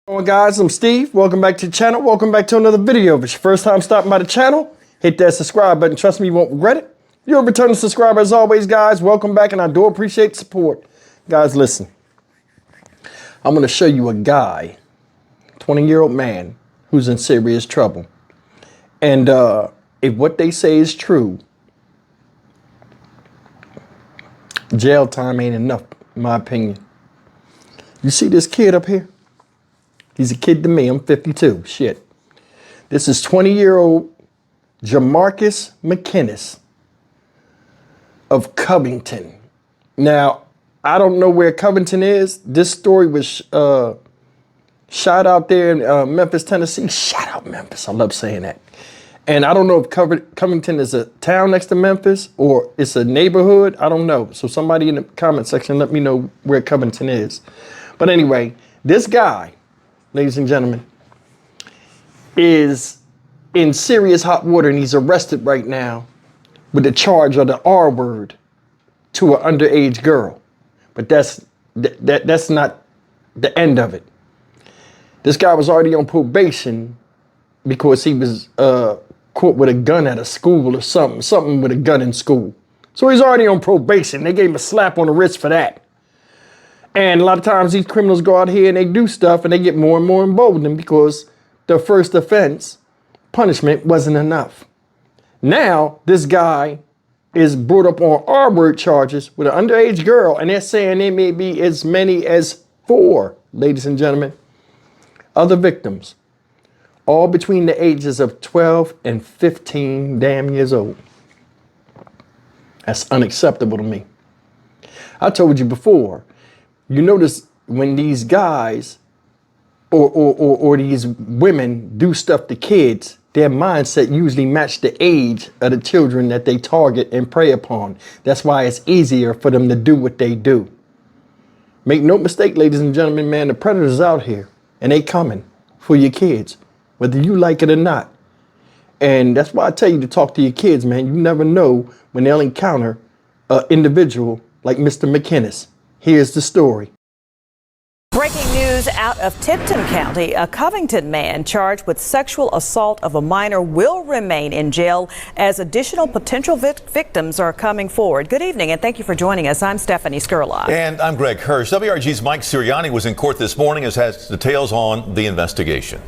Hello guys, I'm Steve. Welcome back to the channel. Welcome back to another video. If it's your first time stopping by the channel, hit that subscribe button. Trust me, you won't regret it. If you're a returning subscriber, as always, guys, welcome back, and I do appreciate the support. Guys, listen. I'm going to show you a guy, 20-year-old man, who's in serious trouble. And if what they say is true, jail time ain't enough, in my opinion. You see this kid up here? He's a kid to me. I'm 52. Shit. This is 20-year-old Jamarcus McInnes of Covington. Now, I don't know where Covington is. This story was shot out there in Memphis, Tennessee. Shout out Memphis. I love saying that. And I don't know if Covington is a town next to Memphis or it's a neighborhood. I don't know. So somebody in the comment section, let me know where Covington is. But anyway, this guy, ladies and gentlemen, is in serious hot water, and he's arrested right now with the charge of the R word to an underage girl. But that's not the end of it. This guy was already on probation because he was caught with a gun at a school or something with a gun in school. So he's already on probation. They gave him a slap on the wrist for that. And a lot of times these criminals go out here and they do stuff and they get more and more emboldened because the first offense punishment wasn't enough. Now, this guy is brought up on R-word charges with an underage girl, and they're saying there may be as many as 4, ladies and gentlemen, other victims, all between the ages of 12 and 15 damn years old. That's unacceptable to me. I told you before, you notice when these guys or these women do stuff to kids, their mindset usually match the age of the children that they target and prey upon. That's why it's easier for them to do what they do. Make no mistake, ladies and gentlemen, man, the predators out here, and they coming for your kids, whether you like it or not. And that's why I tell you to talk to your kids, man. You never know when they'll encounter an individual like Mr. McInnes. Here's the story. Breaking news out of Tipton County. A Covington man charged with sexual assault of a minor will remain in jail as additional potential victims are coming forward. Good evening, and thank you for joining us. I'm Stephanie Skurlock. And I'm Greg Hirsch. WRG's Mike Sirianni was in court this morning as has details on the investigation.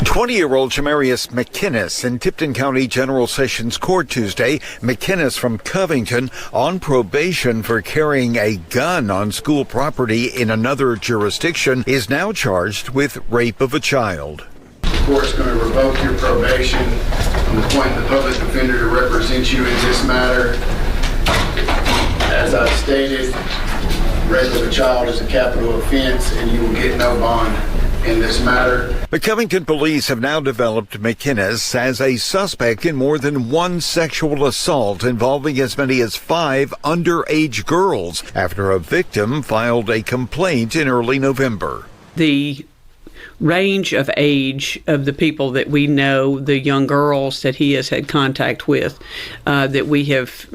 20-year-old Jamarcus McInnes in Tipton County General Sessions Court Tuesday. McInnes from Covington on probation for carrying a gun on school property in another jurisdiction is now charged with rape of a child. The court's going to revoke your probation and appoint the public defender to represent you in this matter. As I've stated, rape of a child is a capital offense and you will get no bond in this matter. The Covington police have now developed McInnes as a suspect in more than one sexual assault involving as many as 5 underage girls after a victim filed a complaint in early November. The range of age of the people that we know, the young girls that he has had contact with, that we have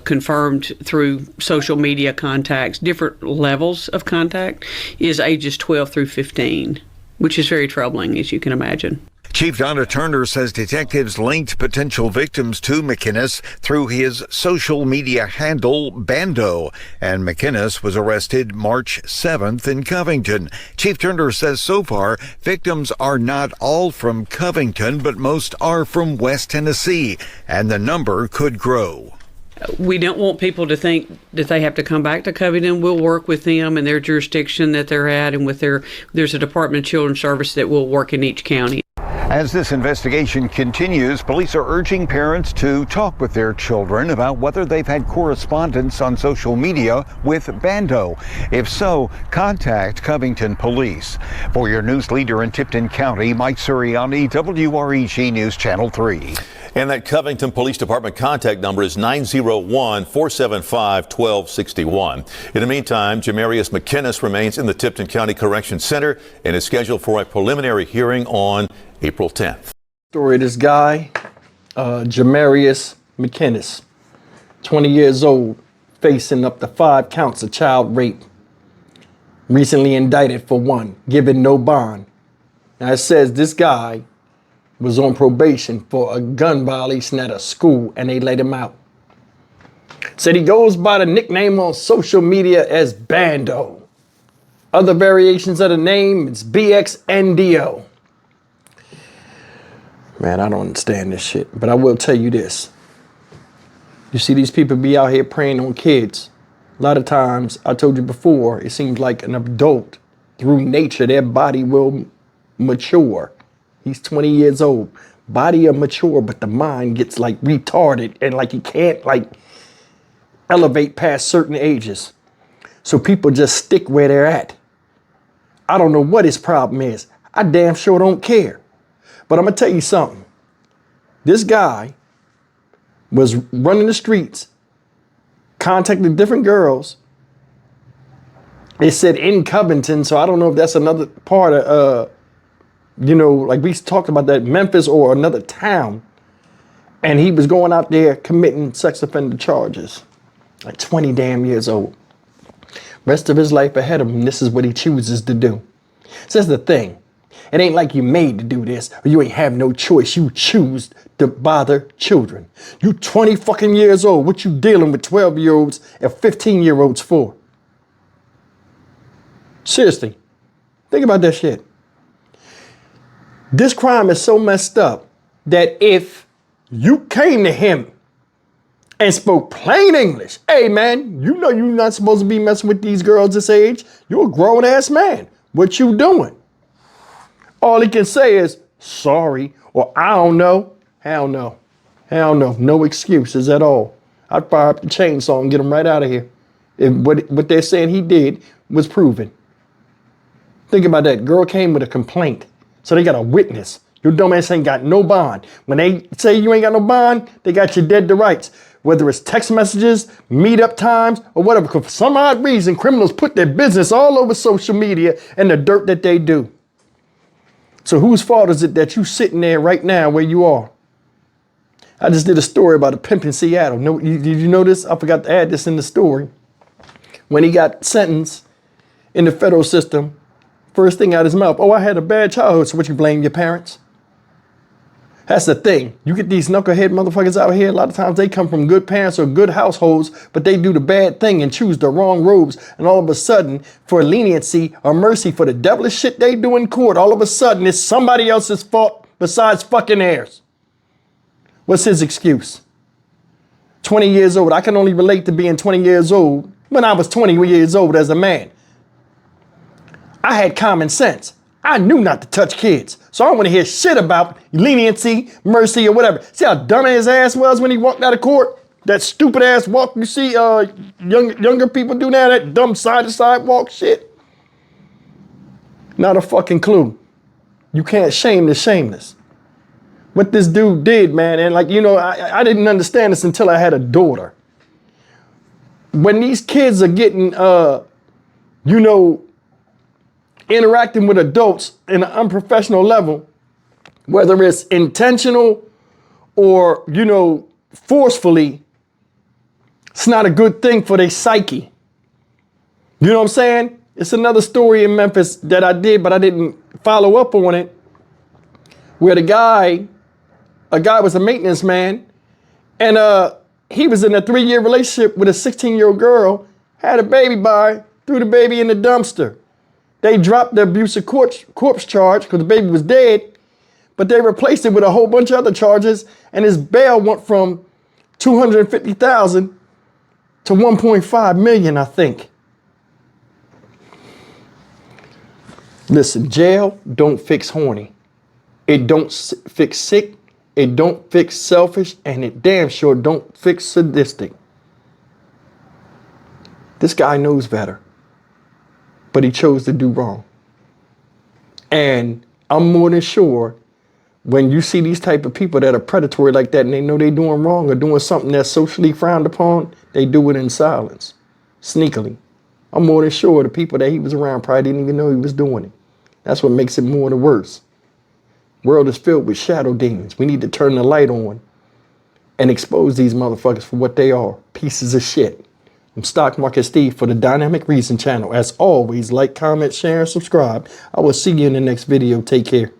confirmed through social media contacts, different levels of contact, is ages 12 through 15, which is very troubling, as you can imagine. Chief Donna Turner says detectives linked potential victims to McInnes through his social media handle, Bando, and McInnes was arrested March 7th in Covington. Chief Turner says so far, victims are not all from Covington, but most are from West Tennessee, and the number could grow. We don't want people to think that they have to come back to Covington. We'll work with them in their jurisdiction that they're at, and there's a Department of Children's Service that will work in each county. As this investigation continues, police are urging parents to talk with their children about whether they've had correspondence on social media with Bando. If so, contact Covington Police. For your news leader in Tipton County, Mike Sirianni, WREG News Channel 3. And that Covington Police Department contact number is 901-475-1261. In the meantime, Jamarcus McInnes remains in the Tipton County Correction Center and is scheduled for a preliminary hearing on April 10th. Story of this guy, Jamarcus McInnes, 20 years old, facing up to 5 counts of child rape. recently indicted for one, given no bond. Now it says this guy was on probation for a gun violation at a school and they let him out. Said he goes by the nickname on social media as Bando. Other variations of the name, it's BXNDO. Man, I don't understand this shit, but I will tell you this. You see these people be out here preying on kids. A lot of times, I told you before, it seems like an adult, through nature, their body will mature. He's 20 years old. Body will mature, but the mind gets like retarded and like he can't like elevate past certain ages. So people just stick where they're at. I don't know what his problem is. I damn sure don't care. But I'm gonna tell you something. This guy was running the streets, contacting different girls. It said in Covington, so I don't know if that's another part of, like we talked about that, Memphis or another town. And he was going out there committing sex offender charges, like 20 damn years old. Rest of his life ahead of him, this is what he chooses to do. So that's the thing. It ain't like you made to do this or you ain't have no choice. You choose to bother children. You 20 fucking years old. What you dealing with 12-year-olds and 15-year-olds for? Seriously, think about that shit. This crime is so messed up that if you came to him and spoke plain English, hey man, you know you're not supposed to be messing with these girls this age. You're a grown ass man. What you doing? All he can say is sorry or I don't know. Hell no. Hell no. No excuses at all. I'd fire up the chainsaw and get him right out of here. If what they're saying he did was proven. Think about that. Girl came with a complaint. So they got a witness. Your dumbass ain't got no bond. When they say you ain't got no bond, they got you dead to rights. Whether it's text messages, meetup times, or whatever. Because for some odd reason, criminals put their business all over social media and the dirt that they do. So whose fault is it that you sitting there right now where you are? I just did a story about a pimp in Seattle. Did you know this? I forgot to add this in the story. When he got sentenced in the federal system, first thing out his mouth, oh, I had a bad childhood, so what, you blame your parents? That's the thing. You get these knucklehead motherfuckers out here, a lot of times they come from good parents or good households, but they do the bad thing and choose the wrong robes. And all of a sudden, for leniency or mercy for the devilish shit they do in court, all of a sudden it's somebody else's fault besides fucking theirs. What's his excuse? 20 years old. I can only relate to being 20 years old when I was 20 years old as a man. I had common sense. I knew not to touch kids. So I don't want to hear shit about leniency, mercy, or whatever. See how dumb his ass was when he walked out of court? That stupid ass walk you see younger people do now, that dumb side to side walk shit. Not a fucking clue. You can't shame the shameless. What this dude did, man, and I didn't understand this until I had a daughter. When these kids are getting, interacting with adults in an unprofessional level, whether it's intentional or, forcefully, it's not a good thing for their psyche. You know what I'm saying? It's another story in Memphis that I did, but I didn't follow up on it, where a guy was a maintenance man, and he was in a 3-year relationship with a 16-year-old girl, had a baby by her, threw the baby in the dumpster. They dropped the abusive corpse charge because the baby was dead, but they replaced it with a whole bunch of other charges, and his bail went from $250,000 to $1.5 million, I think. Listen, jail don't fix horny. It don't fix sick. It don't fix selfish, and it damn sure don't fix sadistic. This guy knows better. But he chose to do wrong. And I'm more than sure when you see these type of people that are predatory like that and they know they're doing wrong or doing something that's socially frowned upon, they do it in silence, sneakily. I'm more than sure the people that he was around probably didn't even know he was doing it. That's what makes it more the worse. World is filled with shadow demons. We need to turn the light on and expose these motherfuckers for what they are, pieces of shit. I'm Stock Market Steve for the Dynamic Reason channel. As always, like, comment, share, and subscribe. I will see you in the next video. Take care.